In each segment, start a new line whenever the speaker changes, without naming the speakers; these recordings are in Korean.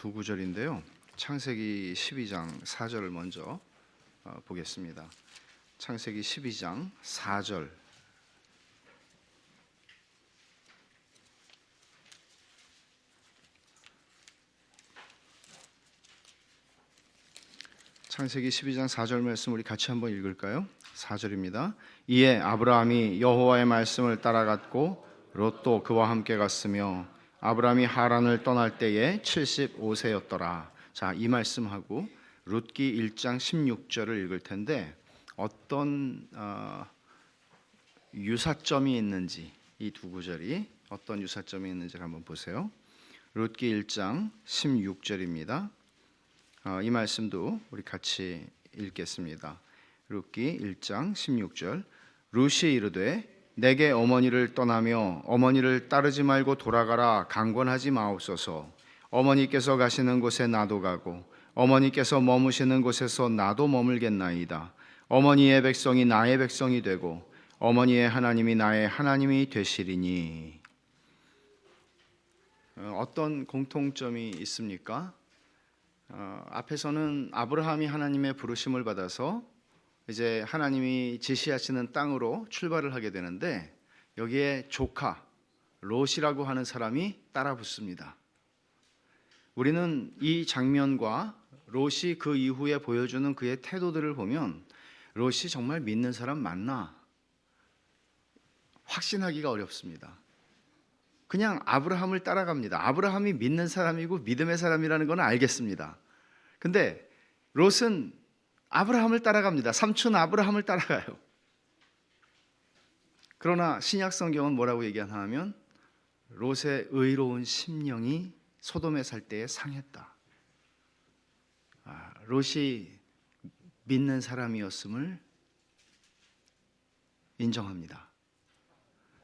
두 구절인데요. 창세기 12장 4절을 먼저 보겠습니다. 창세기 12장 4절. 창세기 12장 4절 말씀 우리 같이 한번 읽을까요? 4절입니다. 이에 아브라함이 여호와의 말씀을 따라갔고 롯도 그와 함께 갔으며 아브라함이 하란을 떠날 때에 75세였더라. 자, 이 말씀하고 룻기 1장 16절을 읽을 텐데 어떤 유사점이 있는지, 이 두 구절이 어떤 유사점이 있는지 한번 보세요. 룻기 1장 16절입니다. 이 말씀도 우리 같이 읽겠습니다. 룻기 1장 16절. 룻이 이르되 내게 어머니를 떠나며 어머니를 따르지 말고 돌아가라. 강권하지 마옵소서. 어머니께서 가시는 곳에 나도 가고 어머니께서 머무시는 곳에서 나도 머물겠나이다. 어머니의 백성이 나의 백성이 되고 어머니의 하나님이 나의 하나님이 되시리니. 어떤 공통점이 있습니까? 앞에서는 아브라함이 하나님의 부르심을 받아서 이제 하나님이 지시하시는 땅으로 출발을 하게 되는데 여기에 조카 롯이라고 하는 사람이 따라 붙습니다. 우리는 이 장면과 롯이 그 이후에 보여주는 그의 태도들을 보면 롯이 정말 믿는 사람 맞나 확신하기가 어렵습니다. 그냥 아브라함을 따라갑니다. 아브라함이 믿는 사람이고 믿음의 사람이라는 건 알겠습니다. 근데 롯은 아브라함을 따라갑니다. 삼촌 아브라함을 따라가요. 그러나 신약 성경은 뭐라고 얘기하냐면 롯의 의로운 심령이 소돔에 살 때에 상했다. 롯이 믿는 사람이었음을 인정합니다.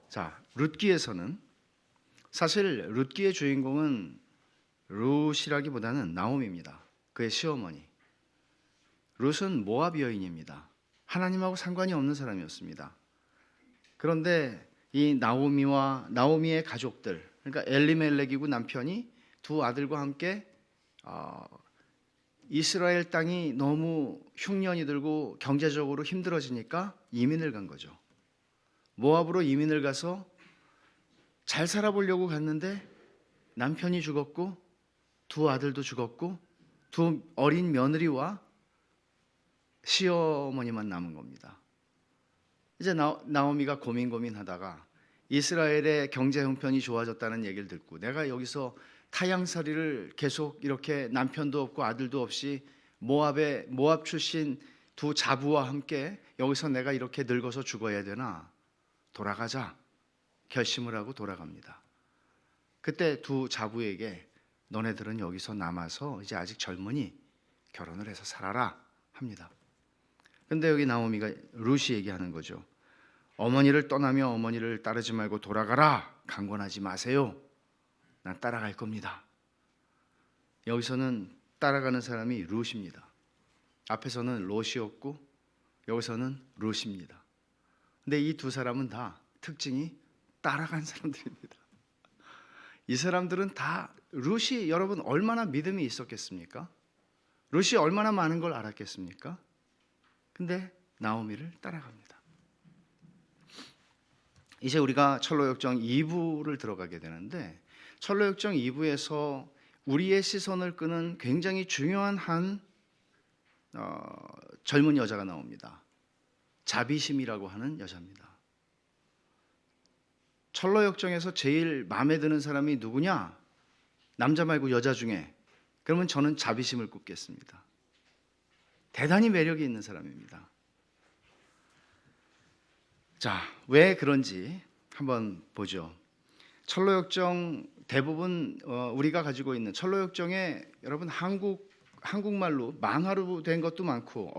자, 룻기에서는 사실 룻기의 주인공은 룻이라기보다는 나오미입니다. 그의 시어머니. 룻은 모압 여인입니다. 하나님하고 상관이 없는 사람이었습니다. 그런데 이 나오미의 가족들, 그러니까 엘리멜렉이고 남편이 두 아들과 함께 이스라엘 땅이 너무 흉년이 들고 경제적으로 힘들어지니까 이민을 간 거죠. 모압으로 이민을 가서 잘 살아보려고 갔는데 남편이 죽었고 두 아들도 죽었고 두 어린 며느리와 시어머니만 남은 겁니다. 이제 나오미가 고민하다가 이스라엘의 경제 형편이 좋아졌다는 얘기를 듣고 내가 여기서 타향살이를 계속 이렇게 남편도 없고 아들도 없이 모압 출신 두 자부와 함께 여기서 내가 이렇게 늙어서 죽어야 되나? 돌아가자 결심을 하고 돌아갑니다. 그때 두 자부에게 너네들은 여기서 남아서 이제 아직 젊으니 결혼을 해서 살아라 합니다. 근데 여기 나오미가 룻이 얘기하는 거죠. 어머니를 떠나며 어머니를 따르지 말고 돌아가라. 강권하지 마세요. 난 따라갈 겁니다. 여기서는 따라가는 사람이 룻입니다. 앞에서는 롯이었고 여기서는 룻입니다. 근데 이 두 사람은 다 특징이 따라간 사람들입니다. 이 사람들은 다 룻이 여러분 얼마나 믿음이 있었겠습니까? 룻이 얼마나 많은 걸 알았겠습니까? 근데 나오미를 따라갑니다. 이제 우리가 철로역정 2부를 들어가게 되는데 철로역정 2부에서 우리의 시선을 끄는 굉장히 중요한 한 젊은 여자가 나옵니다. 자비심이라고 하는 여자입니다. 철로역정에서 제일 마음에 드는 사람이 누구냐? 남자 말고 여자 중에. 그러면 저는 자비심을 꼽겠습니다. 대단히 매력이 있는 사람입니다. 자, 왜 그런지 한번 보죠. 철로역정 대부분 우리가 가지고 있는 철로역정에 여러분 한국말로 만화로 된 것도 많고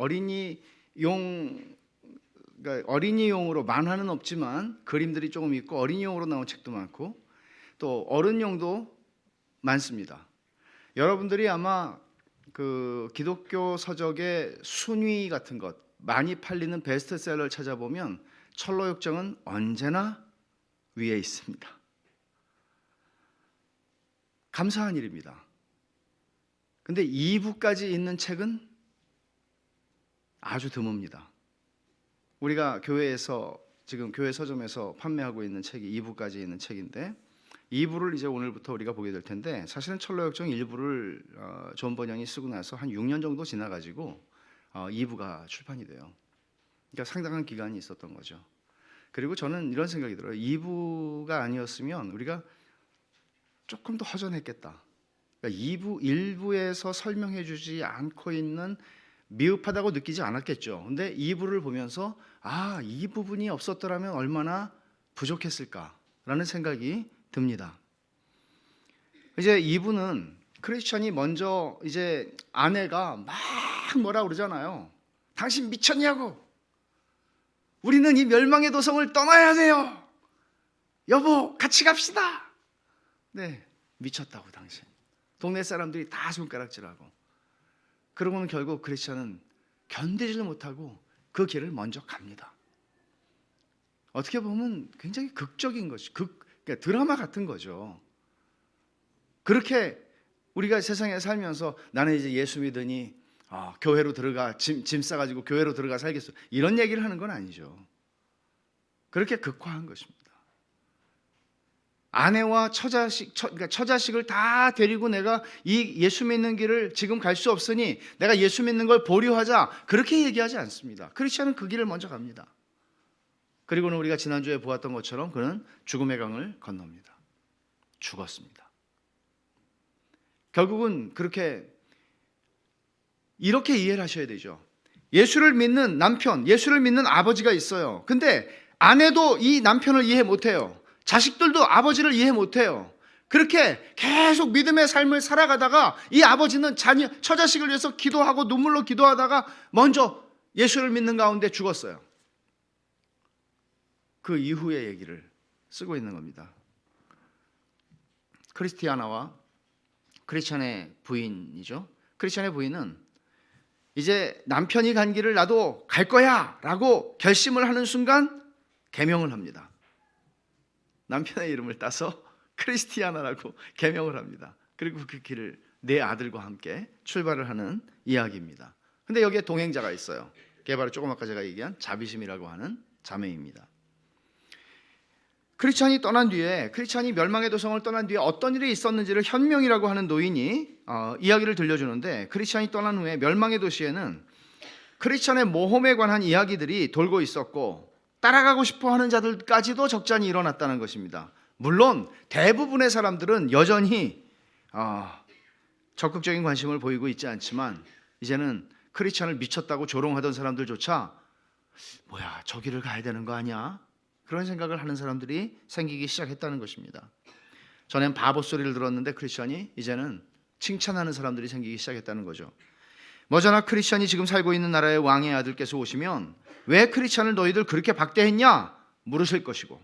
어린이용으로 만화는 없지만 그림들이 조금 있고 어린이용으로 나온 책도 많고 또 어른용도 많습니다. 여러분들이 아마 그 기독교 서적의 순위 같은 것 많이 팔리는 베스트셀러를 찾아보면 철로역정은 언제나 위에 있습니다. 감사한 일입니다. 근데 2부까지 있는 책은 아주 드뭅니다. 우리가 교회에서 지금 교회 서점에서 판매하고 있는 책이 2부까지 있는 책인데 2부를 이제 오늘부터 우리가 보게 될 텐데, 사실은 철로역정 1부를 존 번영이 쓰고 나서 한 6년 정도 지나가지고 2부가 출판이 돼요. 그러니까 상당한 기간이 있었던 거죠. 그리고 저는 이런 생각이 들어요. 2부가 아니었으면 우리가 조금 더 허전했겠다. 그러니까 2부, 1부에서 설명해 주지 않고 있는 미흡하다고 느끼지 않았겠죠. 근데 2부를 보면서 이 부분이 없었더라면 얼마나 부족했을까라는 생각이 듭니다. 이제 2부는 크리스천이 먼저 이제 아내가 막 뭐라 그러잖아요. 당신 미쳤냐고. 우리는 이 멸망의 도성을 떠나야 돼요. 여보, 같이 갑시다. 네, 미쳤다고 당신. 동네 사람들이 다 손가락질하고. 그러고는 결국 크리스천은 견디지를 못하고 그 길을 먼저 갑니다. 어떻게 보면 굉장히 극적인 것이, 그러니까 드라마 같은 거죠. 그렇게 우리가 세상에 살면서 나는 이제 예수 믿으니 교회로 들어가 짐 싸가지고 교회로 들어가 살겠어, 이런 얘기를 하는 건 아니죠. 그렇게 극화한 것입니다. 아내와 그러니까 처자식을 다 데리고 내가 이 예수 믿는 길을 지금 갈 수 없으니 내가 예수 믿는 걸 보류하자, 그렇게 얘기하지 않습니다. 크리스천은 그 길을 먼저 갑니다. 그리고는 우리가 지난주에 보았던 것처럼 그는 죽음의 강을 건넙니다. 죽었습니다. 결국은 이렇게 이해를 하셔야 되죠. 예수를 믿는 남편, 예수를 믿는 아버지가 있어요. 근데 아내도 이 남편을 이해 못해요. 자식들도 아버지를 이해 못해요. 그렇게 계속 믿음의 삶을 살아가다가 이 아버지는 처자식을 위해서 기도하고 눈물로 기도하다가 먼저 예수를 믿는 가운데 죽었어요. 그 이후의 얘기를 쓰고 있는 겁니다. 크리스티아나와 크리스천의 부인이죠. 크리스천의 부인은 이제 남편이 간 길을 나도 갈 거야 라고 결심을 하는 순간 계명을 합니다. 남편의 이름을 따서 크리스티아나라고 계명을 합니다. 그리고 그 길을 네 아들과 함께 출발을 하는 이야기입니다. 근데 여기에 동행자가 있어요. 그게 바로 조금 아까 제가 얘기한 자비심이라고 하는 자매입니다. 크리스천이 멸망의 도성을 떠난 뒤에 어떤 일이 있었는지를 현명이라고 하는 노인이 이야기를 들려주는데, 크리스천이 떠난 후에 멸망의 도시에는 크리스천의 모험에 관한 이야기들이 돌고 있었고 따라가고 싶어 하는 자들까지도 적잖이 일어났다는 것입니다. 물론 대부분의 사람들은 여전히 적극적인 관심을 보이고 있지 않지만, 이제는 크리스천을 미쳤다고 조롱하던 사람들조차 뭐야, 저 길을 가야 되는 거 아니야? 그런 생각을 하는 사람들이 생기기 시작했다는 것입니다. 전엔 바보 소리를 들었는데 크리스천이 이제는 칭찬하는 사람들이 생기기 시작했다는 거죠. 머저나 크리스천이 지금 살고 있는 나라의 왕의 아들께서 오시면 왜 크리스천을 너희들 그렇게 박대했냐 물으실 것이고,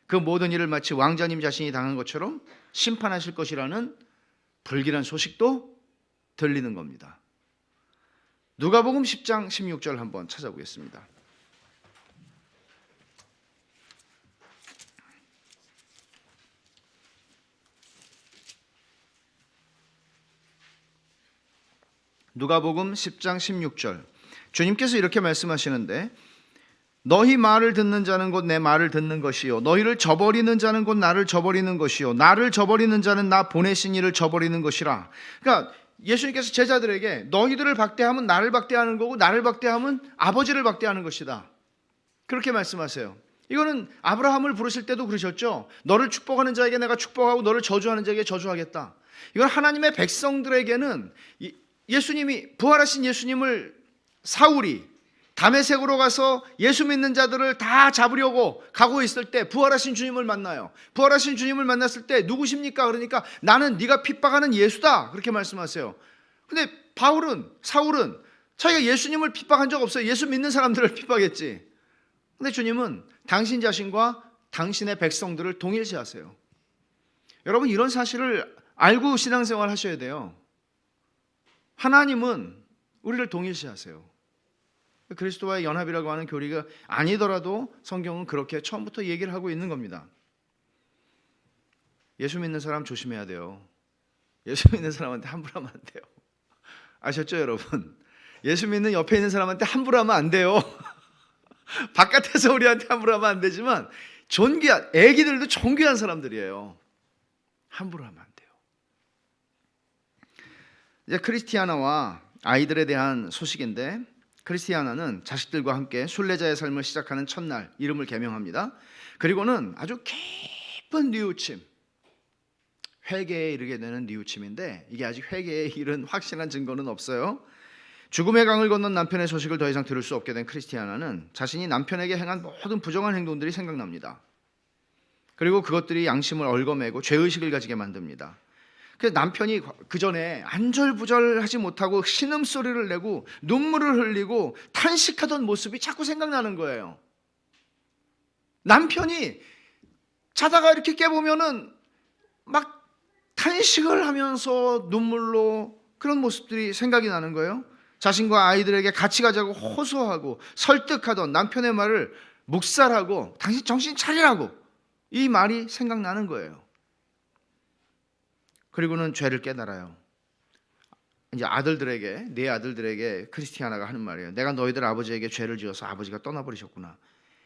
그 모든 일을 마치 왕자님 자신이 당한 것처럼 심판하실 것이라는 불길한 소식도 들리는 겁니다. 누가복음 10장 16절 한번 찾아보겠습니다. 누가복음 10장 16절, 주님께서 이렇게 말씀하시는데, 너희 말을 듣는 자는 곧 내 말을 듣는 것이요, 너희를 저버리는 자는 곧 나를 저버리는 것이요, 나를 저버리는 자는 나 보내신 이를 저버리는 것이라. 그러니까 예수님께서 제자들에게 너희들을 박대하면 나를 박대하는 거고, 나를 박대하면 아버지를 박대하는 것이다, 그렇게 말씀하세요. 이거는 아브라함을 부르실 때도 그러셨죠. 너를 축복하는 자에게 내가 축복하고 너를 저주하는 자에게 저주하겠다. 이건 하나님의 백성들에게는 예수님이, 부활하신 예수님을 사울이 다메섹으로 가서 예수 믿는 자들을 다 잡으려고 가고 있을 때 부활하신 주님을 만나요. 부활하신 주님을 만났을 때 누구십니까? 그러니까 나는 네가 핍박하는 예수다, 그렇게 말씀하세요. 근데 사울은 자기가 예수님을 핍박한 적 없어요. 예수 믿는 사람들을 핍박했지. 근데 주님은 당신 자신과 당신의 백성들을 동일시하세요. 여러분, 이런 사실을 알고 신앙생활 하셔야 돼요. 하나님은 우리를 동일시하세요. 그리스도와의 연합이라고 하는 교리가 아니더라도 성경은 그렇게 처음부터 얘기를 하고 있는 겁니다. 예수 믿는 사람 조심해야 돼요. 예수 믿는 사람한테 함부로 하면 안 돼요. 아셨죠, 여러분? 예수 믿는 옆에 있는 사람한테 함부로 하면 안 돼요. 바깥에서 우리한테 함부로 하면 안 되지만 존귀한, 애기들도 존귀한 사람들이에요. 함부로 하면 안 돼요. 이제 크리스티아나와 아이들에 대한 소식인데, 크리스티아나는 자식들과 함께 순례자의 삶을 시작하는 첫날 이름을 개명합니다. 그리고는 아주 깊은 뉘우침, 회개에 이르게 되는 뉘우침인데, 이게 아직 회개에 이른 확실한 증거는 없어요. 죽음의 강을 건넌 남편의 소식을 더 이상 들을 수 없게 된 크리스티아나는 자신이 남편에게 행한 모든 부정한 행동들이 생각납니다. 그리고 그것들이 양심을 얽어매고 죄의식을 가지게 만듭니다. 그래서 남편이 그 전에 안절부절하지 못하고 신음소리를 내고 눈물을 흘리고 탄식하던 모습이 자꾸 생각나는 거예요. 남편이 자다가 이렇게 깨보면은 막 탄식을 하면서 눈물로 그런 모습들이 생각이 나는 거예요. 자신과 아이들에게 같이 가자고 호소하고 설득하던 남편의 말을 묵살하고 당신 정신 차리라고, 이 말이 생각나는 거예요. 그리고는 죄를 깨달아요. 이제 아들들에게, 네 아들들에게 크리스티아나가 하는 말이에요. 내가 너희들 아버지에게 죄를 지어서 아버지가 떠나버리셨구나.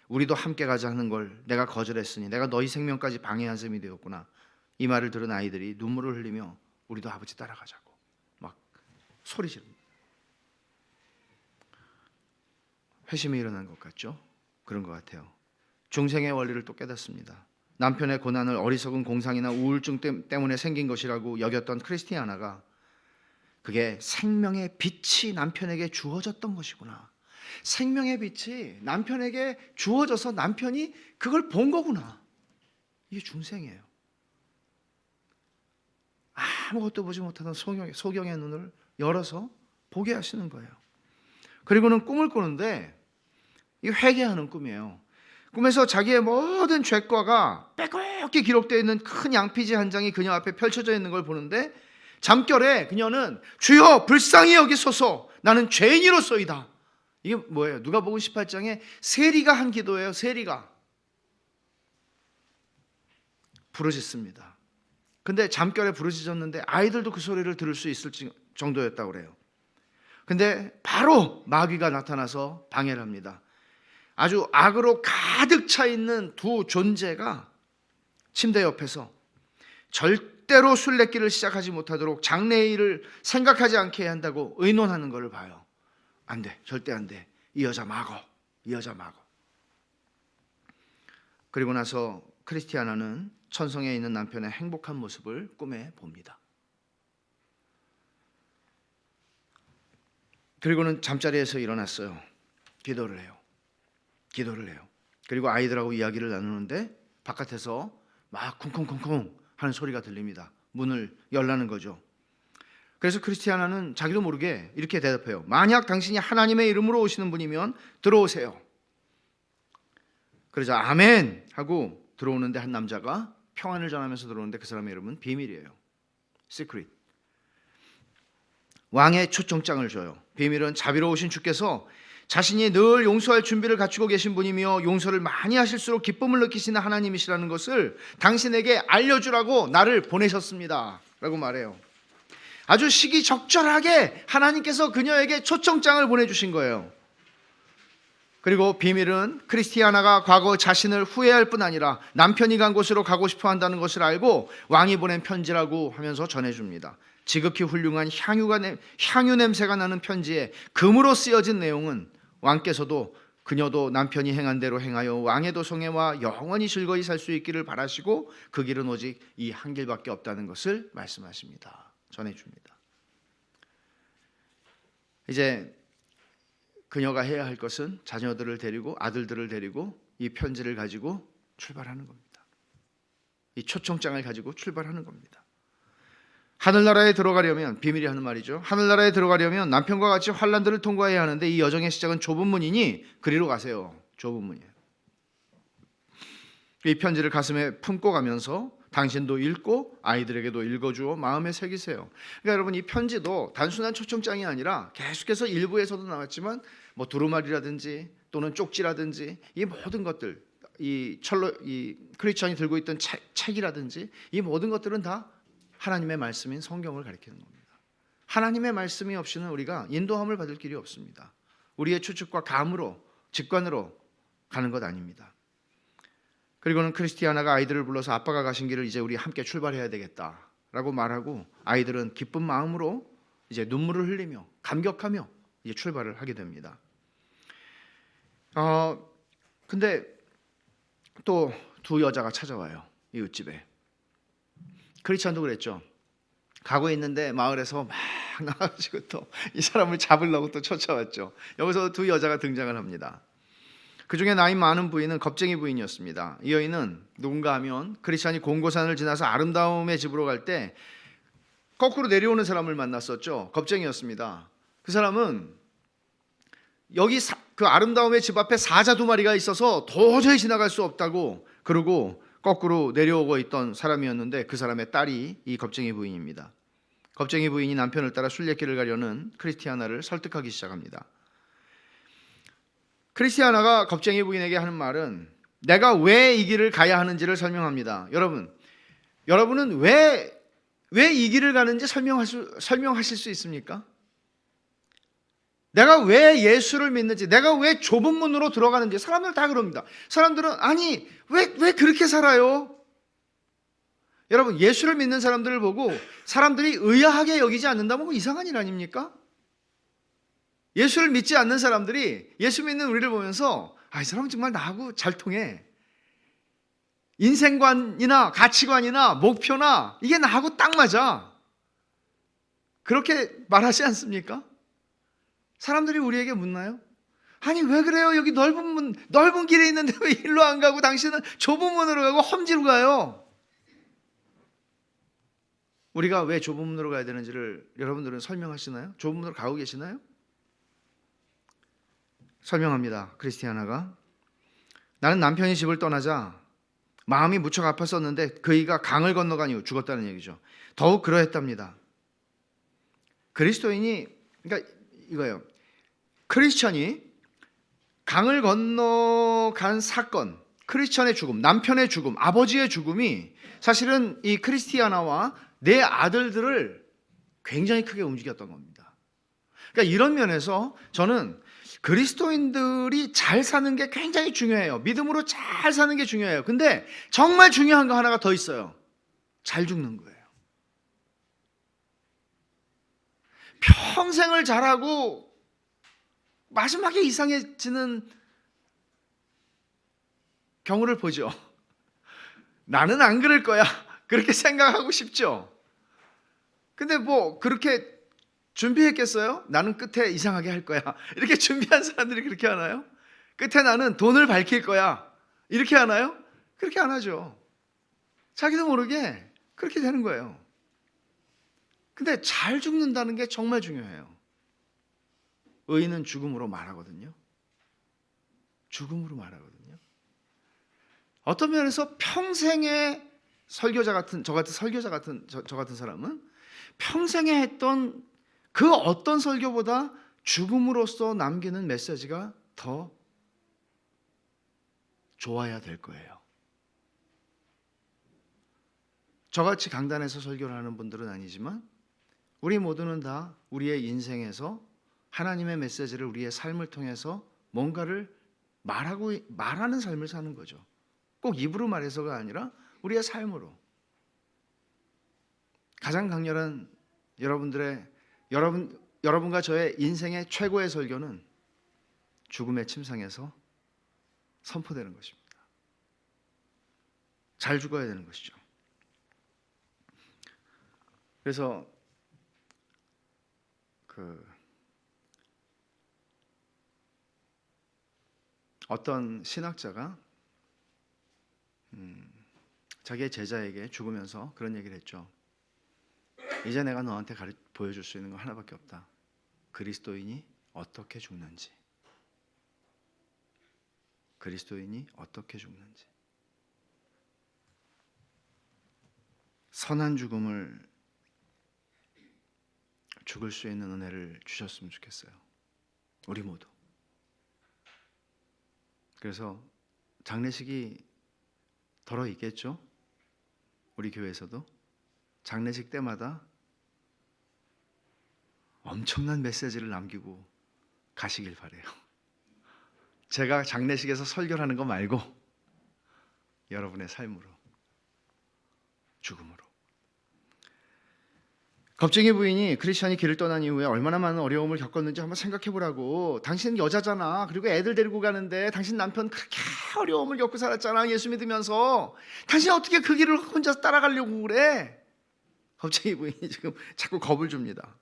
우리도 함께 가자 하는 걸 내가 거절했으니 내가 너희 생명까지 방해한 셈이 되었구나. 이 말을 들은 아이들이 눈물을 흘리며 우리도 아버지 따라가자고 막 소리 지릅니다. 회심이 일어난 것 같죠? 그런 것 같아요. 중생의 원리를 또 깨닫습니다. 남편의 고난을 어리석은 공상이나 우울증 때문에 생긴 것이라고 여겼던 크리스티아나가 그게 생명의 빛이 남편에게 주어졌던 것이구나. 생명의 빛이 남편에게 주어져서 남편이 그걸 본 거구나. 이게 중생이에요. 아무것도 보지 못하던 소경의 눈을 열어서 보게 하시는 거예요. 그리고는 꿈을 꾸는데 이 회개하는 꿈이에요. 꿈에서 자기의 모든 죄과가 빼곡히 기록되어 있는 큰 양피지 한 장이 그녀 앞에 펼쳐져 있는 걸 보는데, 잠결에 그녀는 주여 불쌍히 여기소서 나는 죄인이로소이다. 이게 뭐예요? 누가복음 18장에 세리가 한 기도예요. 세리가 부르짖습니다. 근데 잠결에 부르짖었는데 아이들도 그 소리를 들을 수 있을 정도였다고 그래요. 근데 바로 마귀가 나타나서 방해를 합니다. 아주 악으로 가득 차 있는 두 존재가 침대 옆에서 절대로 술래길을 시작하지 못하도록 장래의 일을 생각하지 않게 해야 한다고 의논하는 것을 봐요. 안 돼, 절대 안 돼. 이 여자 막어, 이 여자 막어. 그리고 나서 크리스티아나는 천성에 있는 남편의 행복한 모습을 꿈에 봅니다. 그리고는 잠자리에서 일어났어요. 기도를 해요. 그리고 아이들하고 이야기를 나누는데 바깥에서 막 쿵쿵쿵쿵 하는 소리가 들립니다. 문을 열라는 거죠. 그래서 크리스티아나는 자기도 모르게 이렇게 대답해요. 만약 당신이 하나님의 이름으로 오시는 분이면 들어오세요. 그러자 아멘 하고 들어오는데 한 남자가 평안을 전하면서 들어오는데 그 사람의 이름은 비밀이에요. 시크릿. 왕의 초청장을 줘요. 비밀은 자비로우신 주께서 자신이 늘 용서할 준비를 갖추고 계신 분이며 용서를 많이 하실수록 기쁨을 느끼시는 하나님이시라는 것을 당신에게 알려주라고 나를 보내셨습니다 라고 말해요. 아주 시기적절하게 하나님께서 그녀에게 초청장을 보내주신 거예요. 그리고 비밀은 크리스티아나가 과거 자신을 후회할 뿐 아니라 남편이 간 곳으로 가고 싶어 한다는 것을 알고 왕이 보낸 편지라고 하면서 전해줍니다. 지극히 훌륭한 향유 냄새가 나는 편지에 금으로 쓰여진 내용은 왕께서도 그녀도 남편이 행한 대로 행하여 왕의 도성에와 영원히 즐거이 살 수 있기를 바라시고 그 길은 오직 이 한 길밖에 없다는 것을 말씀하십니다. 전해줍니다. 이제 그녀가 해야 할 것은 자녀들을 데리고 아들들을 데리고 이 편지를 가지고 출발하는 겁니다. 이 초청장을 가지고 출발하는 겁니다. 하늘나라에 들어가려면, 비밀이 하는 말이죠. 하늘나라에 들어가려면 남편과 같이 환난들을 통과해야 하는데 이 여정의 시작은 좁은 문이니 그리로 가세요. 좁은 문이에요. 이 편지를 가슴에 품고 가면서 당신도 읽고 아이들에게도 읽어주어 마음에 새기세요. 그러니까 여러분, 이 편지도 단순한 초청장이 아니라 계속해서 일부에서도 나왔지만 뭐 두루마리라든지 또는 쪽지라든지 이 모든 것들, 이 크리스천이 들고 있던 책이라든지 이 모든 것들은 다 하나님의 말씀인 성경을 가리키는 겁니다. 하나님의 말씀이 없이는 우리가 인도함을 받을 길이 없습니다. 우리의 추측과 감으로, 직관으로 가는 것 아닙니다. 그리고는 크리스티아나가 아이들을 불러서 아빠가 가신 길을 이제 우리 함께 출발해야 되겠다라고 말하고, 아이들은 기쁜 마음으로 이제 눈물을 흘리며 감격하며 이제 출발을 하게 됩니다. 근데 또 두 여자가 찾아와요. 이웃집에. 크리스찬도 그랬죠. 가고 있는데 마을에서 막 나와가지고 또 이 사람을 잡으려고 또 쫓아왔죠. 여기서 두 여자가 등장을 합니다. 그 중에 나이 많은 부인은 겁쟁이 부인이었습니다. 이 여인은 누군가 하면 크리스찬이 공고산을 지나서 아름다움의 집으로 갈 때 거꾸로 내려오는 사람을 만났었죠. 겁쟁이였습니다. 그 사람은 여기 그 아름다움의 집 앞에 사자 두 마리가 있어서 도저히 지나갈 수 없다고 그러고 거꾸로 내려오고 있던 사람이었는데, 그 사람의 딸이 이 겁쟁이 부인입니다. 겁쟁이 부인이 남편을 따라 순례길을 가려는 크리스티아나를 설득하기 시작합니다. 크리스티아나가 겁쟁이 부인에게 하는 말은 내가 왜 이 길을 가야 하는지를 설명합니다. 여러분은 왜 이 길을 가는지 설명하실 수 있습니까? 내가 왜 예수를 믿는지, 내가 왜 좁은 문으로 들어가는지. 사람들 다 그럽니다. 사람들은 아니 왜 그렇게 살아요? 여러분, 예수를 믿는 사람들을 보고 사람들이 의아하게 여기지 않는다면 그거 이상한 일 아닙니까? 예수를 믿지 않는 사람들이 예수 믿는 우리를 보면서 이 사람은 정말 나하고 잘 통해, 인생관이나 가치관이나 목표나 이게 나하고 딱 맞아, 그렇게 말하지 않습니까? 사람들이 우리에게 묻나요? 아니 왜 그래요? 여기 넓은 길에 있는데 왜 일로 안 가고 당신은 좁은 문으로 가고 험지로 가요? 우리가 왜 좁은 문으로 가야 되는지를 여러분들은 설명하시나요? 좁은 문으로 가고 계시나요? 설명합니다. 크리스티아나가 나는 남편이 집을 떠나자 마음이 무척 아팠었는데 그이가 강을 건너간 이후 죽었다는 얘기죠. 더욱 그러했답니다. 그리스도인이, 그러니까 이거예요. 크리스천이 강을 건너간 사건, 크리스천의 죽음, 남편의 죽음, 아버지의 죽음이 사실은 이 크리스티아나와 내 아들들을 굉장히 크게 움직였던 겁니다. 그러니까 이런 면에서 저는 그리스도인들이 잘 사는 게 굉장히 중요해요. 믿음으로 잘 사는 게 중요해요. 근데 정말 중요한 거 하나가 더 있어요. 잘 죽는 거예요. 평생을 잘하고 마지막에 이상해지는 경우를 보죠. 나는 안 그럴 거야, 그렇게 생각하고 싶죠. 근데 뭐 그렇게 준비했겠어요? 나는 끝에 이상하게 할 거야, 이렇게 준비한 사람들이 그렇게 하나요? 끝에 나는 돈을 밝힐 거야, 이렇게 하나요? 그렇게 안 하죠. 자기도 모르게 그렇게 되는 거예요. 근데 잘 죽는다는 게 정말 중요해요. 의인은 죽음으로 말하거든요. 죽음으로 말하거든요. 어떤 면에서 평생의 설교자 같은 저 같은 사람은 평생에 했던 그 어떤 설교보다 죽음으로써 남기는 메시지가 더 좋아야 될 거예요. 저같이 강단에서 설교를 하는 분들은 아니지만 우리 모두는 다 우리의 인생에서 하나님의 메시지를 우리의 삶을 통해서 뭔가를 말하는 삶을 사는 거죠. 꼭 입으로 말해서가 아니라 우리의 삶으로. 가장 강렬한 여러분과 저의 인생의 최고의 설교는 죽음의 침상에서 선포되는 것입니다. 잘 죽어야 되는 것이죠. 그래서 어떤 신학자가 자기의 제자에게 죽으면서 그런 얘기를 했죠. 이제 내가 너한테 보여줄 수 있는 건 하나밖에 없다. 그리스도인이 어떻게 죽는지. 그리스도인이 어떻게 죽는지. 선한 죽음을 죽을 수 있는 은혜를 주셨으면 좋겠어요. 우리 모두. 그래서 장례식이 덜어 있겠죠? 우리 교회에서도 장례식 때마다 엄청난 메시지를 남기고 가시길 바래요. 제가 장례식에서 설교를 하는 거 말고 여러분의 삶으로, 죽음으로. 겁쟁이 부인이 크리스찬이 길을 떠난 이후에 얼마나 많은 어려움을 겪었는지 한번 생각해 보라고. 당신 여자잖아. 그리고 애들 데리고 가는데 당신 남편 그렇게 어려움을 겪고 살았잖아. 예수 믿으면서. 당신 어떻게 그 길을 혼자 따라가려고 그래? 겁쟁이 부인이 지금 자꾸 겁을 줍니다.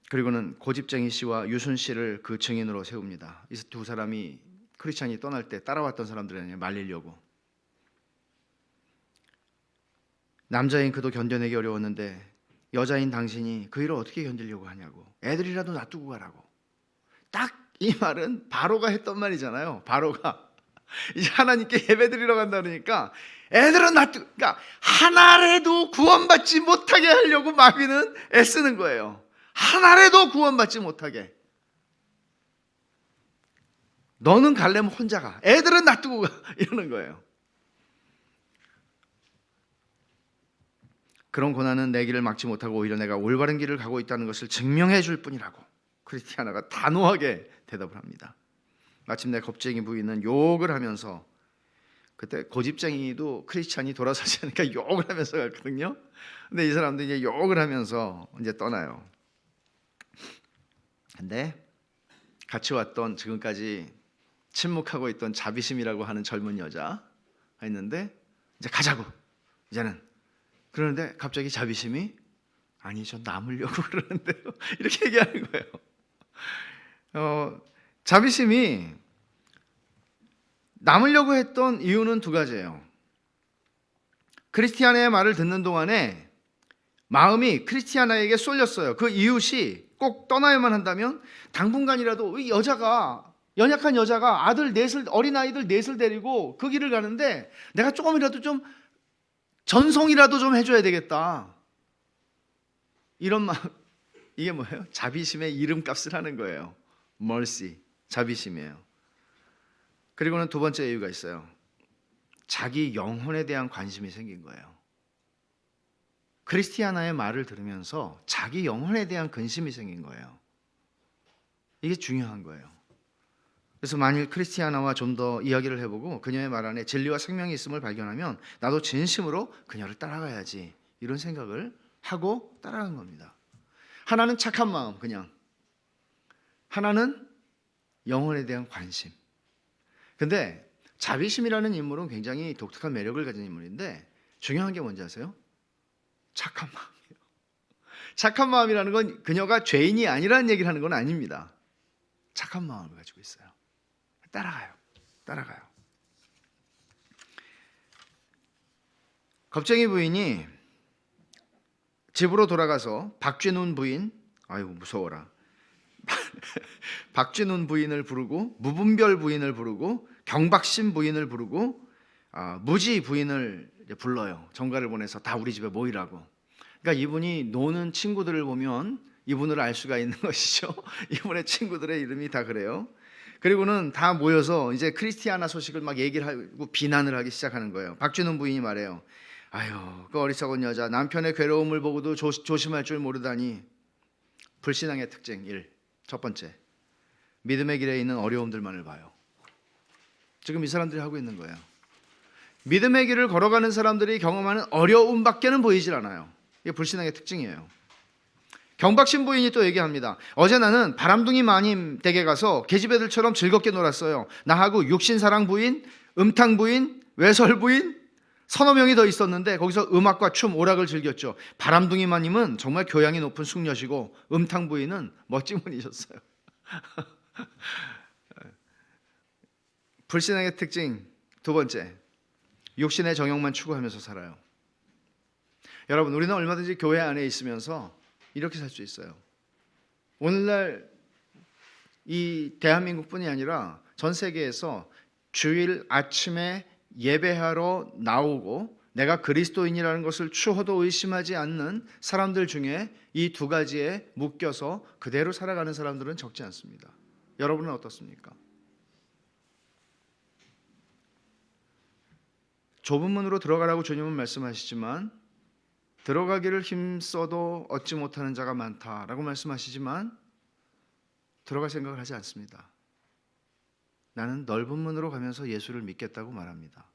그리고는 고집쟁이 씨와 유순 씨를 그 증인으로 세웁니다. 이 두 사람이 크리스찬이 떠날 때 따라왔던 사람들을 말리려고. 남자인 그도 견뎌내기 어려웠는데 여자인 당신이 그 일을 어떻게 견디려고 하냐고. 애들이라도 놔두고 가라고. 딱 이 말은 바로가 했던 말이잖아요. 바로가 이제 하나님께 예배드리러 간다 그러니까 애들은 놔두고, 그러니까 하나라도 구원받지 못하게 하려고 마귀는 애쓰는 거예요. 하나라도 구원받지 못하게. 너는 갈래면 혼자 가. 애들은 놔두고 가. 이러는 거예요. 그런 고난은 내 길을 막지 못하고 오히려 내가 올바른 길을 가고 있다는 것을 증명해 줄 뿐이라고 크리스티아나가 단호하게 대답을 합니다. 마침내 겁쟁이 부인은 욕을 하면서, 그때 고집쟁이도 크리스찬이 돌아서지 않으니까 욕을 하면서 갔거든요. 근데 이 사람도 이제 욕을 하면서 이제 떠나요. 근데 같이 왔던, 지금까지 침묵하고 있던 자비심이라고 하는 젊은 여자가 있는데 이제 가자고 이제는. 그러는데 갑자기 자비심이 아니 저 남으려고 그러는데요. 이렇게 얘기하는 거예요. 자비심이 남으려고 했던 이유는 두 가지예요. 크리스티아나의 말을 듣는 동안에 마음이 크리스티아나에게 쏠렸어요. 그 이웃이 꼭 떠나야만 한다면 당분간이라도 이 여자가, 연약한 여자가 아들 넷을, 어린아이들 넷을 데리고 그 길을 가는데 내가 조금이라도 좀 전송이라도 좀 해줘야 되겠다. 이런 마음. 이게 뭐예요? 자비심의 이름값을 하는 거예요. mercy, 자비심이에요. 그리고는 두 번째 이유가 있어요. 자기 영혼에 대한 관심이 생긴 거예요. 크리스티아나의 말을 들으면서 자기 영혼에 대한 근심이 생긴 거예요. 이게 중요한 거예요. 그래서 만일 크리스티아나와 좀 더 이야기를 해보고 그녀의 말 안에 진리와 생명이 있음을 발견하면 나도 진심으로 그녀를 따라가야지, 이런 생각을 하고 따라간 겁니다. 하나는 착한 마음, 그냥. 하나는 영혼에 대한 관심. 근데 자비심이라는 인물은 굉장히 독특한 매력을 가진 인물인데 중요한 게 뭔지 아세요? 착한 마음이에요. 착한 마음이라는 건 그녀가 죄인이 아니라는 얘기를 하는 건 아닙니다. 착한 마음을 가지고 있어요. 따라가요. 겁쟁이 부인이 집으로 돌아가서 박쥐눈 부인, 아이고 무서워라. 박쥐눈 부인을 부르고 무분별 부인을 부르고 경박심 부인을 부르고 무지 부인을 불러요. 전가를 보내서 다 우리 집에 모이라고. 그러니까 이분이 노는 친구들을 보면 이분을 알 수가 있는 것이죠. 이분의 친구들의 이름이 다 그래요. 그리고는 다 모여서 이제 크리스티아나 소식을 막 얘기를 하고 비난을 하기 시작하는 거예요. 박쥐눈 부인이 말해요. 아유, 그 어리석은 여자, 남편의 괴로움을 보고도 조심할 줄 모르다니. 불신앙의 특징 1. 첫 번째, 믿음의 길에 있는 어려움들만을 봐요. 지금 이 사람들이 하고 있는 거예요. 믿음의 길을 걸어가는 사람들이 경험하는 어려움밖에는 보이질 않아요. 이게 불신앙의 특징이에요. 경박신 부인이 또 얘기합니다. 어제 나는 바람둥이 마님 댁에 가서 계집애들처럼 즐겁게 놀았어요. 나하고 육신사랑 부인, 음탕 부인, 외설 부인, 서너 명이 더 있었는데 거기서 음악과 춤, 오락을 즐겼죠. 바람둥이 마님은 정말 교양이 높은 숙녀시고 음탕 부인은 멋진 분이셨어요. 불신앙의 특징 두 번째, 육신의 정욕만 추구하면서 살아요. 여러분, 우리는 얼마든지 교회 안에 있으면서 이렇게 살 수 있어요. 오늘날 이 대한민국뿐이 아니라 전 세계에서 주일 아침에 예배하러 나오고 내가 그리스도인이라는 것을 추호도 의심하지 않는 사람들 중에 이 두 가지에 묶여서 그대로 살아가는 사람들은 적지 않습니다. 여러분은 어떻습니까? 좁은 문으로 들어가라고 주님은 말씀하시지만 들어가기를 힘써도 얻지 못하는 자가 많다라고 말씀하시지만 들어갈 생각을 하지 않습니다. 나는 넓은 문으로 가면서 예수를 믿겠다고 말합니다.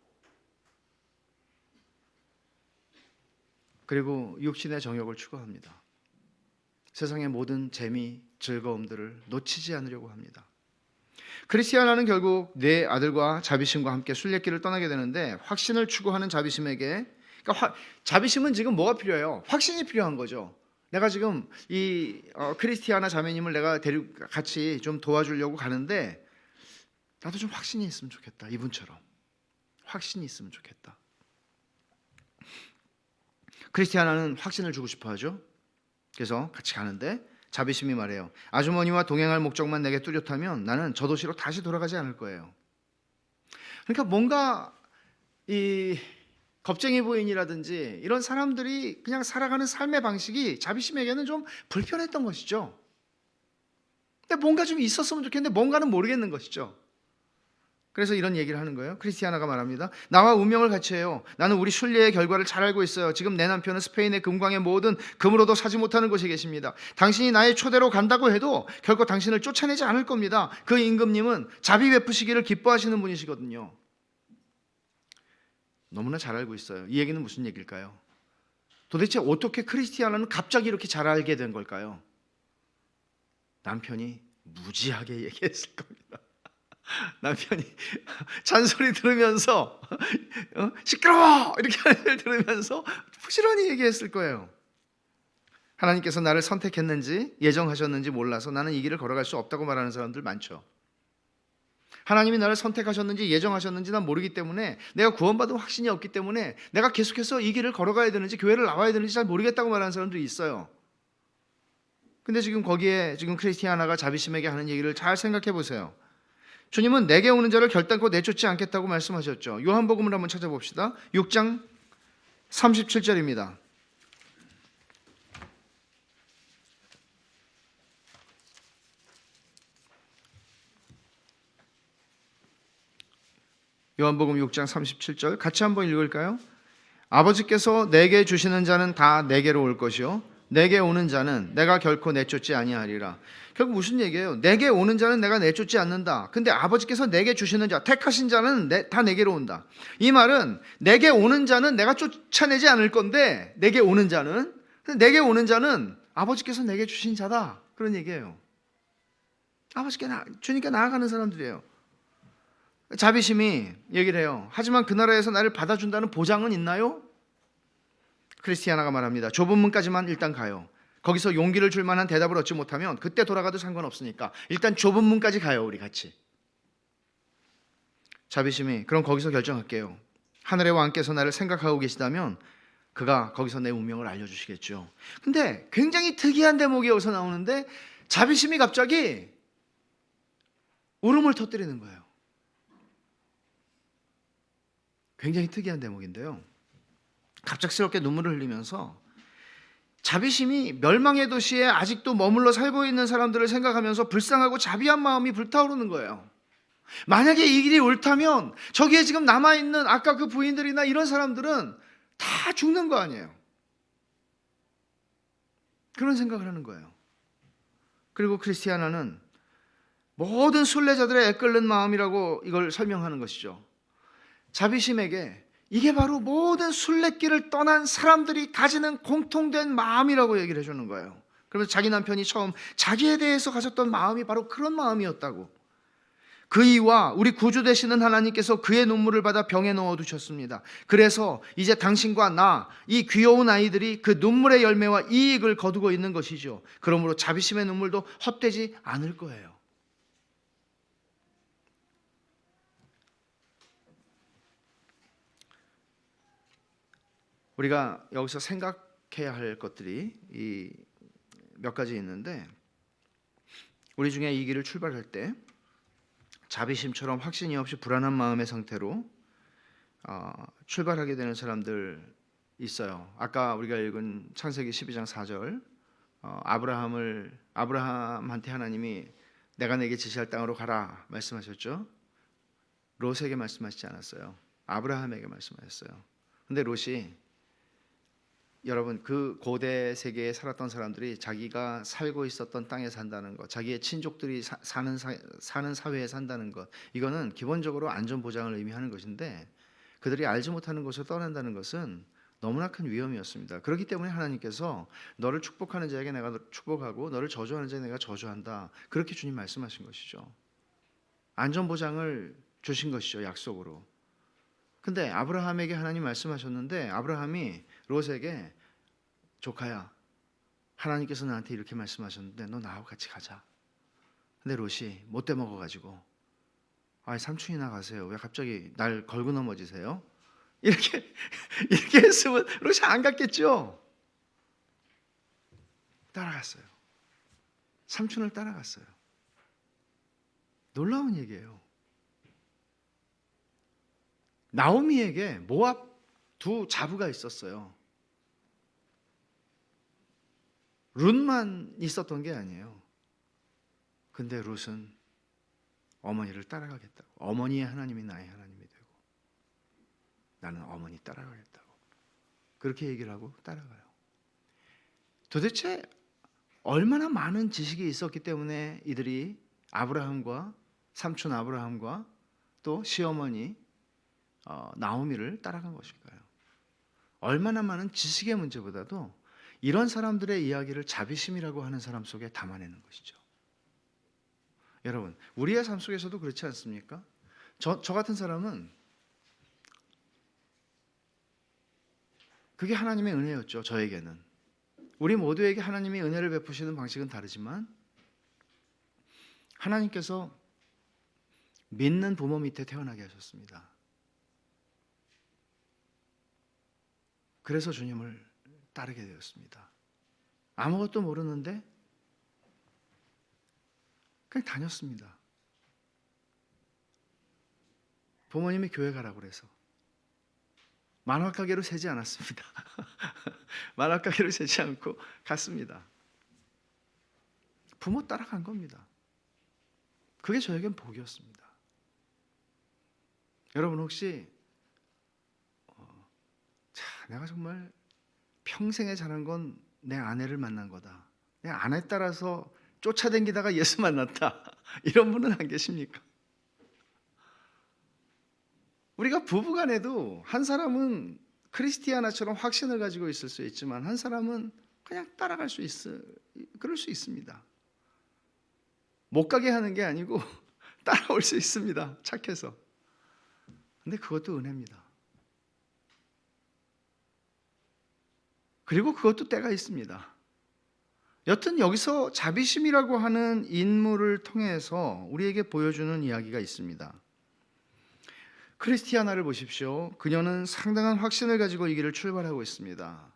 그리고 육신의 정욕을 추구합니다. 세상의 모든 재미, 즐거움들을 놓치지 않으려고 합니다. 크리스티아나는 결국 네 아들과 자비심과 함께 순례길을 떠나게 되는데, 확신을 추구하는 자비심에게, 그러니까 자비심은 지금 뭐가 필요해요? 확신이 필요한 거죠. 내가 지금 이 크리스티아나 자매님을 내가 같이 좀 도와주려고 가는데 나도 좀 확신이 있으면 좋겠다. 이분처럼 확신이 있으면 좋겠다. 크리스티아나는 확신을 주고 싶어 하죠. 그래서 같이 가는데 자비심이 말해요. 아주머니와 동행할 목적만 내게 뚜렷하면 나는 저 도시로 다시 돌아가지 않을 거예요. 그러니까 뭔가 이 겁쟁이 부인이라든지 이런 사람들이 그냥 살아가는 삶의 방식이 자비심에게는 좀 불편했던 것이죠. 근데 뭔가 좀 있었으면 좋겠는데 뭔가는 모르겠는 것이죠. 그래서 이런 얘기를 하는 거예요. 크리스티아나가 말합니다. 나와 운명을 같이 해요. 나는 우리 순례의 결과를 잘 알고 있어요. 지금 내 남편은 스페인의 금광의 모든 금으로도 사지 못하는 곳에 계십니다. 당신이 나의 초대로 간다고 해도 결코 당신을 쫓아내지 않을 겁니다. 그 임금님은 자비 베푸시기를 기뻐하시는 분이시거든요. 너무나 잘 알고 있어요. 이 얘기는 무슨 얘기일까요? 도대체 어떻게 크리스티아나는 갑자기 이렇게 잘 알게 된 걸까요? 남편이 무지하게 얘기했을 겁니다. 남편이 잔소리 들으면서 시끄러워 이렇게 하는 걸 들으면서 부지런히 얘기했을 거예요. 하나님께서 나를 선택했는지 예정하셨는지 몰라서 나는 이 길을 걸어갈 수 없다고 말하는 사람들 많죠. 하나님이 나를 선택하셨는지 예정하셨는지 난 모르기 때문에, 내가 구원받은 확신이 없기 때문에 내가 계속해서 이 길을 걸어가야 되는지 교회를 나와야 되는지 잘 모르겠다고 말하는 사람들이 있어요. 근데 지금 거기에 지금 크리스티아나가 자비심에게 하는 얘기를 잘 생각해 보세요. 주님은 내게 오는 자를 결단코 내쫓지 않겠다고 말씀하셨죠. 요한복음을 한번 찾아봅시다. 6장 37절입니다. 요한복음 6장 37절 같이 한번 읽을까요? 아버지께서 내게 주시는 자는 다 내게로 올 것이요 내게 오는 자는 내가 결코 내쫓지 아니하리라. 결국 무슨 얘기예요? 내게 오는 자는 내가 내쫓지 않는다. 근데 아버지께서 내게 주시는 자, 택하신 자는 다 내게로 온다. 이 말은 내게 오는 자는 내가 쫓아내지 않을 건데, 내게 오는 자는 아버지께서 내게 주신 자다. 그런 얘기예요. 주님께 나아가는 사람들이에요. 자비심이 얘기를 해요. 하지만 그 나라에서 나를 받아준다는 보장은 있나요? 크리스티아나가 말합니다. 좁은 문까지만 일단 가요. 거기서 용기를 줄 만한 대답을 얻지 못하면 그때 돌아가도 상관없으니까 일단 좁은 문까지 가요. 우리 같이. 자비심이 그럼 거기서 결정할게요. 하늘의 왕께서 나를 생각하고 계시다면 그가 거기서 내 운명을 알려주시겠죠. 근데 굉장히 특이한 대목이 여기서 나오는데, 자비심이 갑자기 울음을 터뜨리는 거예요. 굉장히 특이한 대목인데요, 갑작스럽게 눈물을 흘리면서 자비심이 멸망의 도시에 아직도 머물러 살고 있는 사람들을 생각하면서 불쌍하고 자비한 마음이 불타오르는 거예요. 만약에 이 길이 옳다면 저기에 지금 남아있는 아까 그 부인들이나 이런 사람들은 다 죽는 거 아니에요. 그런 생각을 하는 거예요. 그리고 크리스티아나는 모든 순례자들의 애끓는 마음이라고 이걸 설명하는 것이죠. 자비심에게 이게 바로 모든 순례길을 떠난 사람들이 가지는 공통된 마음이라고 얘기를 해주는 거예요. 그래서 자기 남편이 처음 자기에 대해서 가졌던 마음이 바로 그런 마음이었다고. 그 이와 우리 구주 되시는 하나님께서 그의 눈물을 받아 병에 넣어두셨습니다. 그래서 이제 당신과 나, 이 귀여운 아이들이 그 눈물의 열매와 이익을 거두고 있는 것이죠. 그러므로 자비심의 눈물도 헛되지 않을 거예요. 우리가 여기서 생각해야 할 것들이 몇 가지 있는데, 우리 중에 이 길을 출발할 때 자비심처럼 확신이 없이 불안한 마음의 상태로 출발하게 되는 사람들 있어요. 아까 우리가 읽은 창세기 12장 4절, 아브라함한테 하나님이 내가 내게 지시할 땅으로 가라 말씀하셨죠. 롯에게 말씀하시지 않았어요. 아브라함에게 말씀하셨어요. 근데 롯이 여러분 그 고대 세계에 살았던 사람들이 자기가 살고 있었던 땅에 산다는 것, 자기의 친족들이 사는 사회에 산다는 것, 이거는 기본적으로 안전 보장을 의미하는 것인데 그들이 알지 못하는 곳을 떠난다는 것은 너무나 큰 위험이었습니다. 그렇기 때문에 하나님께서 너를 축복하는 자에게 내가 축복하고 너를 저주하는 자에게 내가 저주한다, 그렇게 주님 말씀하신 것이죠. 안전 보장을 주신 것이죠, 약속으로. 근데 아브라함에게 하나님 말씀하셨는데 아브라함이 롯에게 조카야, 하나님께서 나한테 이렇게 말씀하셨는데 너 나하고 같이 가자. 근데 롯이 못돼 먹어가지고 삼촌이나 가세요. 왜 갑자기 날 걸고 넘어지세요? 이렇게 했으면 롯이 안 갔겠죠. 따라갔어요. 삼촌을 따라갔어요. 놀라운 얘기예요. 나오미에게 모압 두 자부가 있었어요. 룻만 있었던 게 아니에요. 근데 룻은 어머니를 따라가겠다고, 어머니의 하나님이 나의 하나님이 되고 나는 어머니 따라가겠다고 그렇게 얘기를 하고 따라가요. 도대체 얼마나 많은 지식이 있었기 때문에 이들이 아브라함과 삼촌 아브라함과 또 시어머니 나오미를 따라간 것일까요? 얼마나 많은 지식의 문제보다도 이런 사람들의 이야기를 자비심이라고 하는 사람 속에 담아내는 것이죠. 여러분, 우리의 삶 속에서도 그렇지 않습니까? 저 같은 사람은 그게 하나님의 은혜였죠. 저에게는. 우리 모두에게 하나님이 은혜를 베푸시는 방식은 다르지만 하나님께서 믿는 부모 밑에 태어나게 하셨습니다. 그래서 주님을 따르게 되었습니다. 아무것도 모르는데 그냥 다녔습니다. 부모님이 교회 가라고 그래서 만화가게로 세지 않았습니다. 만화가게로 세지 않고 갔습니다. 부모 따라간 겁니다. 그게 저에겐 복이었습니다. 여러분 혹시 내가 정말 평생에 잘한 건 내 아내를 만난 거다, 내 아내 따라서 쫓아다니다가 예수 만났다, 이런 분은 안 계십니까? 우리가 부부간에도 한 사람은 크리스티아나처럼 확신을 가지고 있을 수 있지만 한 사람은 그냥 따라갈 수 그럴 수 있습니다. 못 가게 하는 게 아니고 따라올 수 있습니다. 착해서. 근데 그것도 은혜입니다. 그리고 그것도 때가 있습니다. 여튼 여기서 자비심이라고 하는 인물을 통해서 우리에게 보여주는 이야기가 있습니다. 크리스티아나를 보십시오. 그녀는 상당한 확신을 가지고 이 길을 출발하고 있습니다.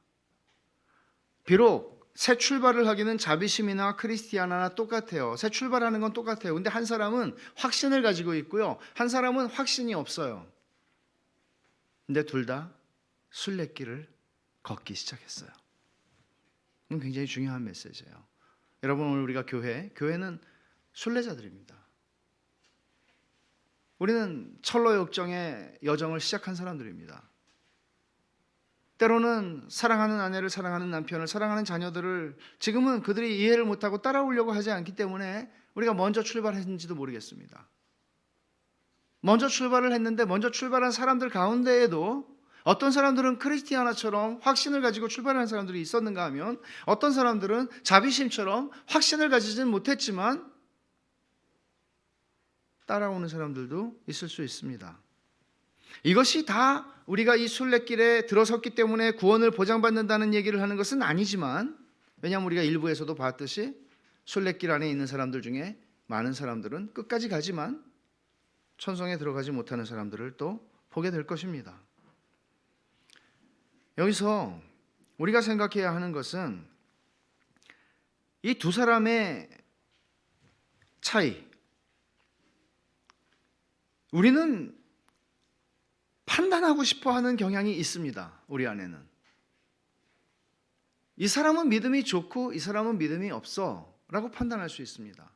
비록 새 출발을 하기는 자비심이나 크리스티아나나 똑같아요. 새 출발하는 건 똑같아요. 근데 한 사람은 확신을 가지고 있고요, 한 사람은 확신이 없어요. 근데 둘 다 순례길을 걷기 시작했어요. 이건 굉장히 중요한 메시지예요. 여러분, 오늘 우리가 교회는 순례자들입니다. 우리는 철로 역정의 여정을 시작한 사람들입니다. 때로는 사랑하는 아내를, 사랑하는 남편을, 사랑하는 자녀들을 지금은 그들이 이해를 못하고 따라오려고 하지 않기 때문에 우리가 먼저 출발했는지도 모르겠습니다. 먼저 출발을 했는데 먼저 출발한 사람들 가운데에도 어떤 사람들은 크리스티아나처럼 확신을 가지고 출발하는 사람들이 있었는가 하면 어떤 사람들은 자비심처럼 확신을 가지진 못했지만 따라오는 사람들도 있을 수 있습니다. 이것이 다 우리가 이 순례길에 들어섰기 때문에 구원을 보장받는다는 얘기를 하는 것은 아니지만, 왜냐하면 우리가 일부에서도 봤듯이 순례길 안에 있는 사람들 중에 많은 사람들은 끝까지 가지만 천성에 들어가지 못하는 사람들을 또 보게 될 것입니다. 여기서 우리가 생각해야 하는 것은 이 두 사람의 차이. 우리는 판단하고 싶어 하는 경향이 있습니다. 우리 안에는. 이 사람은 믿음이 좋고 이 사람은 믿음이 없어 라고 판단할 수 있습니다.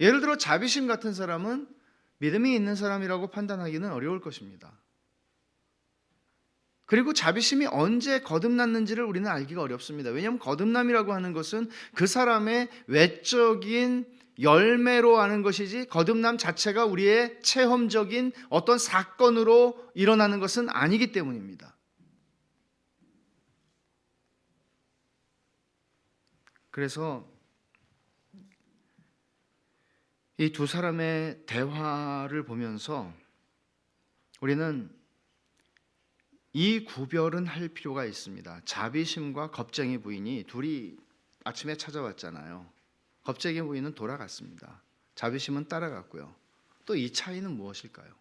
예를 들어 자비심 같은 사람은 믿음이 있는 사람이라고 판단하기는 어려울 것입니다. 그리고 자비심이 언제 거듭났는지를 우리는 알기가 어렵습니다. 왜냐하면 거듭남이라고 하는 것은 그 사람의 외적인 열매로 하는 것이지 거듭남 자체가 우리의 체험적인 어떤 사건으로 일어나는 것은 아니기 때문입니다. 그래서 이 두 사람의 대화를 보면서 우리는 이 구별은 할 필요가 있습니다. 자비심과 겁쟁이 부인이 둘이 아침에 찾아왔잖아요. 겁쟁이 부인은 돌아갔습니다. 자비심은 따라갔고요. 또 이 차이는 무엇일까요?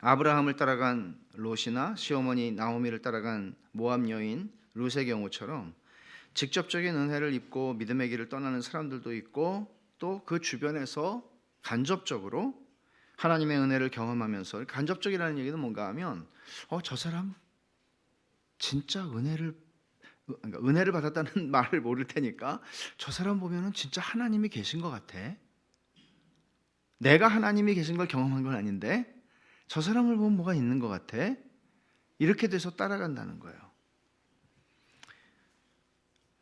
아브라함을 따라간 롯이나 시어머니 나오미를 따라간 모압 여인 룻의 경우처럼 직접적인 은혜를 입고 믿음의 길을 떠나는 사람들도 있고 또 그 주변에서 간접적으로 하나님의 은혜를 경험하면서, 간접적이라는 얘기는 뭔가 하면 저 사람 진짜 은혜를 받았다는 말을 모를 테니까 저 사람 보면은 진짜 하나님이 계신 것 같아. 내가 하나님이 계신 걸 경험한 건 아닌데 저 사람을 보면 뭐가 있는 것 같아. 이렇게 돼서 따라간다는 거예요.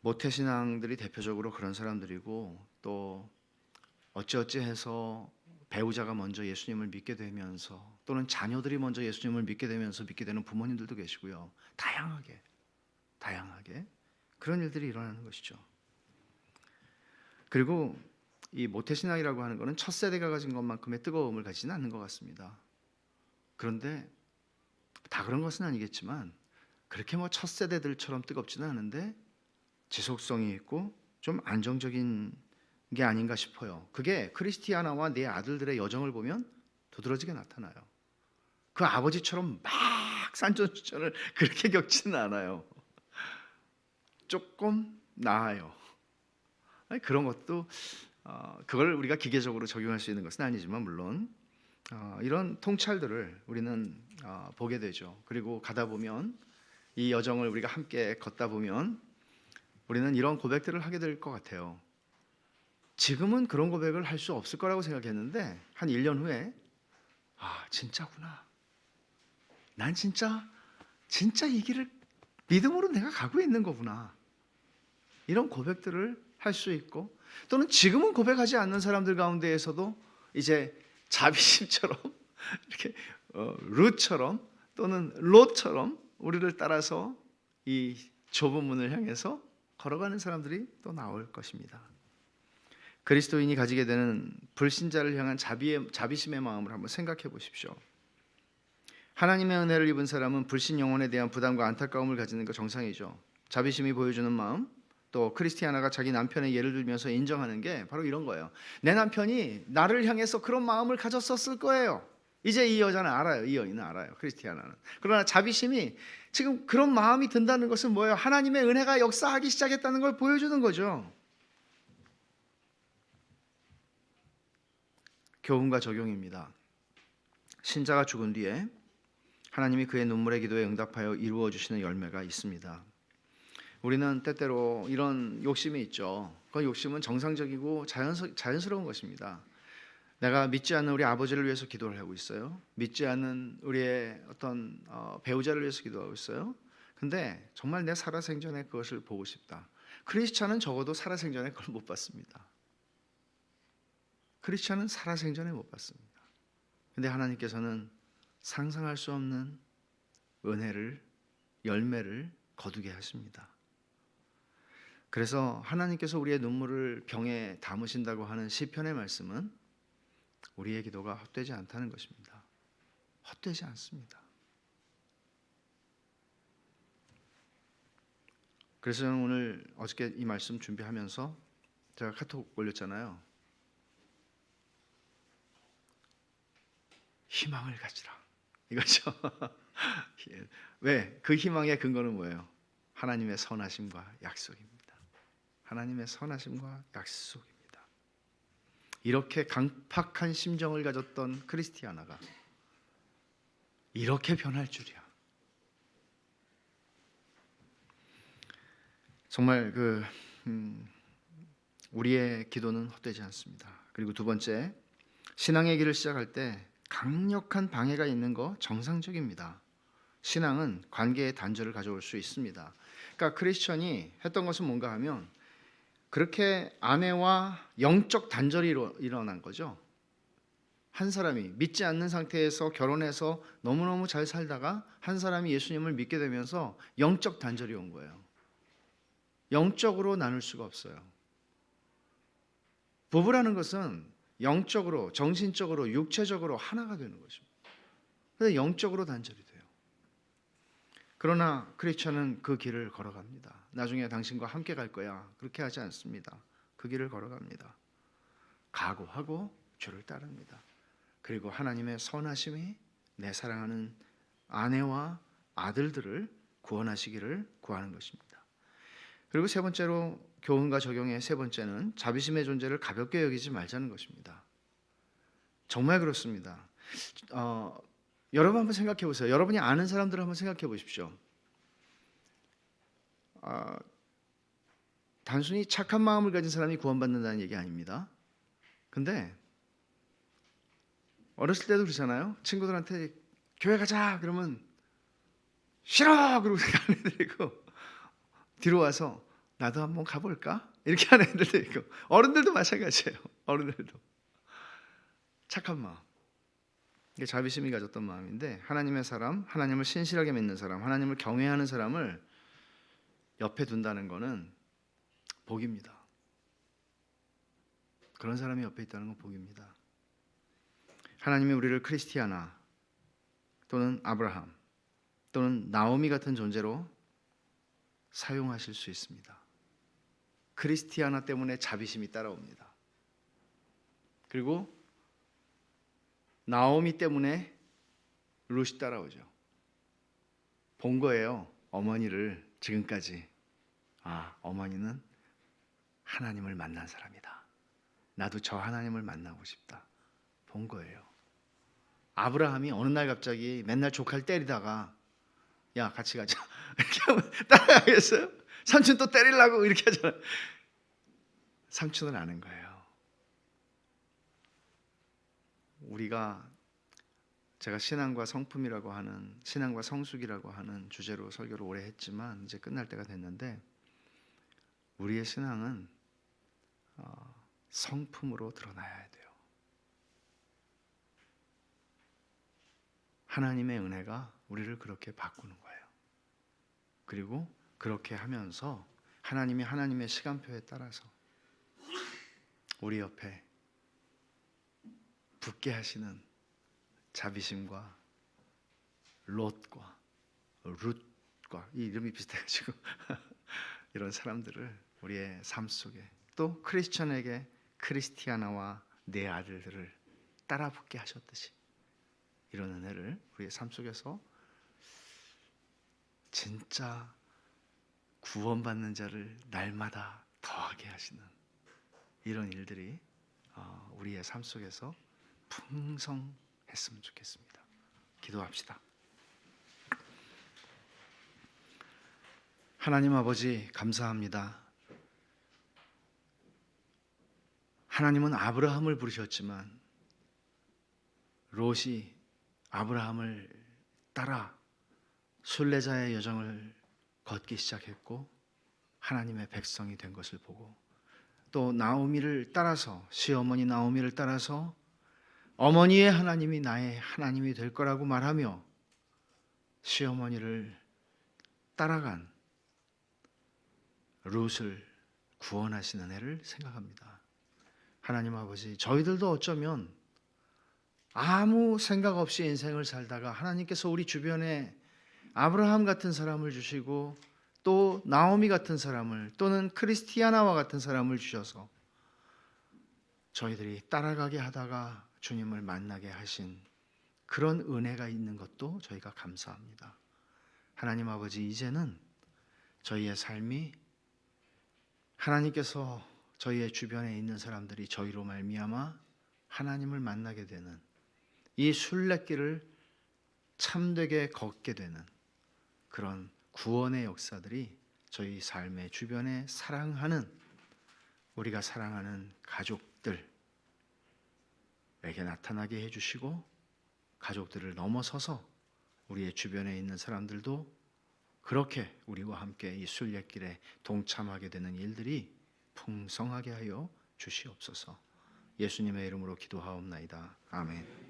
모태신앙들이 대표적으로 그런 사람들이고, 또 어찌어찌 해서 배우자가 먼저 예수님을 믿게 되면서, 또는 자녀들이 먼저 예수님을 믿게 되면서 믿게 되는 부모님들도 계시고요. 다양하게 그런 일들이 일어나는 것이죠. 그리고 이 모태신앙이라고 하는 것은 첫 세대가 가진 것만큼의 뜨거움을 가지지는 않는 것 같습니다. 그런데 다 그런 것은 아니겠지만 그렇게 첫 세대들처럼 뜨겁지는 않은데 지속성이 있고 좀 안정적인 게 아닌가 싶어요. 그게 크리스티아나와 네 아들들의 여정을 보면 두드러지게 나타나요. 그 아버지처럼 막 산전수전을 그렇게 겪지는 않아요. 조금 나아요. 그런 것도 그걸 우리가 기계적으로 적용할 수 있는 것은 아니지만 물론 이런 통찰들을 우리는 보게 되죠. 그리고 가다 보면 이 여정을 우리가 함께 걷다 보면 우리는 이런 고백들을 하게 될 것 같아요. 지금은 그런 고백을 할 수 없을 거라고 생각했는데 한 1년 후에 진짜구나. 난 진짜 이 길을 믿음으로 내가 가고 있는 거구나. 이런 고백들을 할 수 있고, 또는 지금은 고백하지 않는 사람들 가운데에서도 이제 자비심처럼 이렇게 룻처럼 또는 롯처럼 우리를 따라서 이 좁은 문을 향해서 걸어가는 사람들이 또 나올 것입니다. 그리스도인이 가지게 되는 불신자를 향한 자비심의 마음을 한번 생각해 보십시오. 하나님의 은혜를 입은 사람은 불신 영혼에 대한 부담과 안타까움을 가지는 거 정상이죠. 자비심이 보여주는 마음, 또 크리스티아나가 자기 남편의 예를 들면서 인정하는 게 바로 이런 거예요. 내 남편이 나를 향해서 그런 마음을 가졌었을 거예요. 이제 이 여자는 알아요. 이 여인은 알아요. 크리스티아나는. 그러나 자비심이 지금 그런 마음이 든다는 것은 뭐예요? 하나님의 은혜가 역사하기 시작했다는 걸 보여주는 거죠. 교훈과 적용입니다. 신자가 죽은 뒤에 하나님이 그의 눈물의 기도에 응답하여 이루어 주시는 열매가 있습니다. 우리는 때때로 이런 욕심이 있죠. 그 욕심은 정상적이고 자연스러운 것입니다. 내가 믿지 않는 우리 아버지를 위해서 기도를 하고 있어요. 믿지 않는 우리의 어떤 배우자를 위해서 기도하고 있어요. 근데 정말 내 살아생전에 그것을 보고 싶다. 크리스찬은 적어도 살아생전에 그걸 못 봤습니다. 크리스찬은 살아생전에 못 봤습니다. 근데 하나님께서는 상상할 수 없는 은혜를, 열매를 거두게 하십니다. 그래서 하나님께서 우리의 눈물을 병에 담으신다고 하는 시편의 말씀은 우리의 기도가 헛되지 않다는 것입니다. 헛되지 않습니다. 그래서 저는 오늘 어저께 이 말씀 준비하면서 제가 카톡 올렸잖아요. 희망을 가지라, 이거죠. 왜? 그 희망의 근거는 뭐예요? 하나님의 선하심과 약속입니다. 하나님의 선하심과 약속입니다. 이렇게 강팍한 심정을 가졌던 크리스티아나가 이렇게 변할 줄이야. 정말 우리의 기도는 헛되지 않습니다. 그리고 두 번째, 신앙의 길을 시작할 때 강력한 방해가 있는 거 정상적입니다. 신앙은 관계의 단절을 가져올 수 있습니다. 그러니까 크리스천이 했던 것은 뭔가 하면 그렇게 아내와 영적 단절이 일어난 거죠. 한 사람이 믿지 않는 상태에서 결혼해서 너무너무 잘 살다가 한 사람이 예수님을 믿게 되면서 영적 단절이 온 거예요. 영적으로 나눌 수가 없어요. 부부라는 것은 영적으로, 정신적으로, 육체적으로 하나가 되는 것입니다. 그래서 영적으로 단절이 돼요. 그러나 크리스천은 그 길을 걸어갑니다. 나중에 당신과 함께 갈 거야. 그렇게 하지 않습니다. 그 길을 걸어갑니다. 각오하고 주를 따릅니다. 그리고 하나님의 선하심이 내 사랑하는 아내와 아들들을 구원하시기를 구하는 것입니다. 그리고 세 번째로 교훈과 적용의 세 번째는 자비심의 존재를 가볍게 여기지 말자는 것입니다. 정말 그렇습니다. 여러분 한번 생각해 보세요. 여러분이 아는 사람들을 한번 생각해 보십시오. 단순히 착한 마음을 가진 사람이 구원받는다는 얘기 아닙니다. 근데 어렸을 때도 그러잖아요. 친구들한테 교회 가자 그러면 싫어 그러고 안 해드리고 뒤로 와서 나도 한번 가볼까? 이렇게 하는 애들도 있고 어른들도 마찬가지예요. 어른들도 착한 마음, 이게 자비심이 가졌던 마음인데 하나님의 사람, 하나님을 신실하게 믿는 사람, 하나님을 경외하는 사람을 옆에 둔다는 것은 복입니다. 그런 사람이 옆에 있다는 건 복입니다. 하나님이 우리를 크리스티아나 또는 아브라함 또는 나오미 같은 존재로 사용하실 수 있습니다. 크리스티아나 때문에 자비심이 따라옵니다. 그리고 나오미 때문에 룻이 따라오죠. 본 거예요. 어머니를 지금까지. 어머니는 하나님을 만난 사람이다. 나도 저 하나님을 만나고 싶다. 본 거예요. 아브라함이 어느 날 갑자기 맨날 조카를 때리다가 야 같이 가자 이렇게 하면 따라가겠어요? 삼촌 또 때리려고 이렇게 하잖아요. 삼촌을 아는 거예요. 제가 신앙과 성품이라고 하는, 신앙과 성숙이라고 하는 주제로 설교를 오래 했지만 이제 끝날 때가 됐는데 우리의 신앙은 성품으로 드러나야 돼요. 하나님의 은혜가 우리를 그렇게 바꾸는 거예요. 그리고 그렇게 하면서 하나님이 하나님의 시간표에 따라서 우리 옆에 붙게 하시는 자비심과 롯과 룻과 이 이름이 비슷해가지고 이런 사람들을 우리의 삶 속에 또 크리스천에게 크리스티아나와 내 아들들을 따라 붙게 하셨듯이 이런 은혜를 우리의 삶 속에서 진짜 구원받는 자를 날마다 더하게 하시는 이런 일들이 우리의 삶 속에서 풍성했으면 좋겠습니다. 기도합시다. 하나님 아버지 감사합니다. 하나님은 아브라함을 부르셨지만 롯이 아브라함을 따라 순례자의 여정을 걷기 시작했고 하나님의 백성이 된 것을 보고 또 나오미를 따라서 시어머니 나오미를 따라서 어머니의 하나님이 나의 하나님이 될 거라고 말하며 시어머니를 따라간 룻을 구원하시는 애를 생각합니다. 하나님 아버지, 저희들도 어쩌면 아무 생각 없이 인생을 살다가 하나님께서 우리 주변에 아브라함 같은 사람을 주시고 또 나오미 같은 사람을 또는 크리스티아나와 같은 사람을 주셔서 저희들이 따라가게 하다가 주님을 만나게 하신 그런 은혜가 있는 것도 저희가 감사합니다. 하나님 아버지, 이제는 저희의 삶이 하나님께서 저희의 주변에 있는 사람들이 저희로 말미암아 하나님을 만나게 되는 이 순례길을 참되게 걷게 되는 그런 구원의 역사들이 저희 삶의 주변에 사랑하는 우리가 사랑하는 가족들에게 나타나게 해주시고 가족들을 넘어서서 우리의 주변에 있는 사람들도 그렇게 우리와 함께 이 순례길에 동참하게 되는 일들이 풍성하게 하여 주시옵소서. 예수님의 이름으로 기도하옵나이다. 아멘.